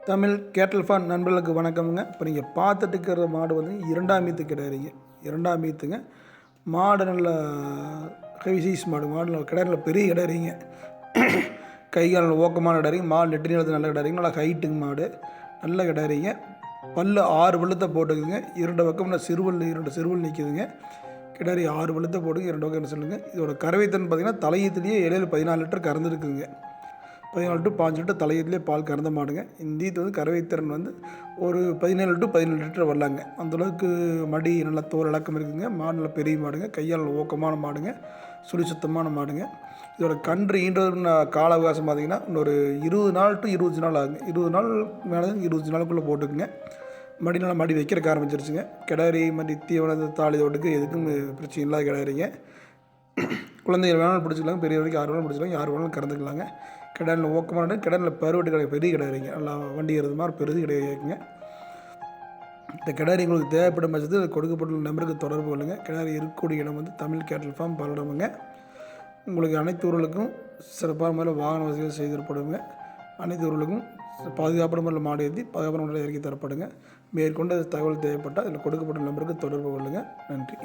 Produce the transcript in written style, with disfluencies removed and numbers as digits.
தமிழ் கேட்டல் ஃபார்ம் நண்பர்களுக்கு வணக்கமுங்க. இப்போ நீங்கள் பார்த்துட்டு இருக்கிற மாடு வந்து 2ஆம் ஈத்து கிடையாதுங்க. 2ஆம் ஈத்துங்க. மாடு நல்ல ஹெவி சைஸ் மாடு. மாடு கிடையாது, பெரிய கிடையாதுங்க. கை கால் ஓக்கமான கிடையாதுங்க. மாடு நெட்டு நீளத்து நல்ல கிடையாதுங்க. நல்லா ஹைட்டுங்க மாடு. நல்ல கிடையாதுங்க. பல்லு 6 பல்லத்தை போட்டுக்குங்க. 2 பக்கம் சிறுவல் 2 சிறுவல் நிற்கிதுங்க. கிடாரி 6 பல்லத்தை போட்டுங்க. 2 பக்கம் என்ன சொல்லுங்கள். இதோட கறவைத்தன் பார்த்திங்கன்னா தலையீத்துலேயே இடையில 14 லிட்டர் கறந்துருக்குங்க. 14 to 15 லிட்டர் தலையீத்துலேயே பால் கறந்த மாடுங்க. இந்த ஈத்து வந்து கறவைத்திறன் வந்து ஒரு 17 to 17 லிட்டர் வரலாங்க. அந்தளவுக்கு மடி நல்லா தோல் இலக்கம் இருக்குதுங்க. மாடு நல்லா பெரிய மாடுங்க. கையால் ஊக்கமான மாடுங்க. சுழி சுத்தமான மாடுங்க. இதோட கன்று ஈன்றதுன்னு கால அவகாசம் பார்த்திங்கன்னா இன்னொரு 20 நாள் to 25 நாள் ஆகுங்க. 20 நாள் மேலே 25 நாளுக்குள்ளே போட்டுக்குங்க. மடி நல்லா மடி வைக்கிறக்க ஆரம்பிச்சிருச்சுங்க. கிடாரி மடி தீவனத்தை தாலி தோட்டுக்கு எதுக்கும் பிரச்சனை இல்லாத கிடாரிங்க. குழந்தைகள் வேணாலும் பிடிச்சிக்கலாங்க. பெரிய வரைக்கும் 6 வேணாலும் பிடிச்சிக்கலாங்க. 6 வேணாலும் கறந்துக்கலாங்க. கிடாரில் ஊக்கமான கிடாரில் பருவட்டு கிடையாது, பெரிய கிடாரிங்க. நல்லா வண்டி ஏறது மாதிரி பெருது கிடையாதுங்க. இந்த கிடாரி உங்களுக்கு தேவைப்படும் பட்சத்தில் கொடுக்கப்பட்டுள்ள நம்பருக்கு தொடர்பு கொள்ளுங்கள். கிடாரி இருக்கக்கூடிய இடம் வந்து தமிழ் கேட்டல் ஃபார்ம் பல்லடமுங்க. உங்களுக்கு அனைத்து ஊர்களுக்கும் சிறப்பான முறையில் வாகன வசதிகள் செய்து தரப்படுங்க. அனைத்து ஊர்களுக்கும் பாதுகாப்பான முறையில் மாடு ஏற்றி பாதுகாப்பான முறையில் இறக்கி தரப்படுங்க. மேற்கொண்டு தகவல் தேவைப்பட்டால் அதில் கொடுக்கப்பட்ட நம்பருக்கு தொடர்பு கொள்ளுங்கள். நன்றி.